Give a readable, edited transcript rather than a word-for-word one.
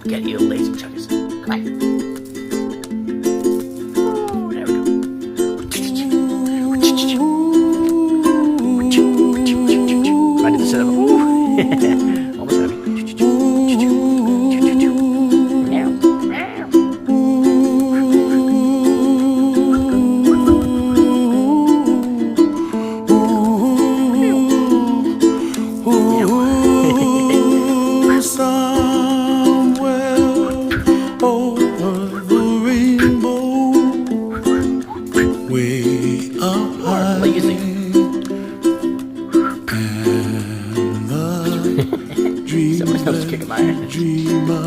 Get you lazy chuckers. Come on. Ooh, there we go. I did the setup. Ooh. Almost happy. Someone else kicking my ass.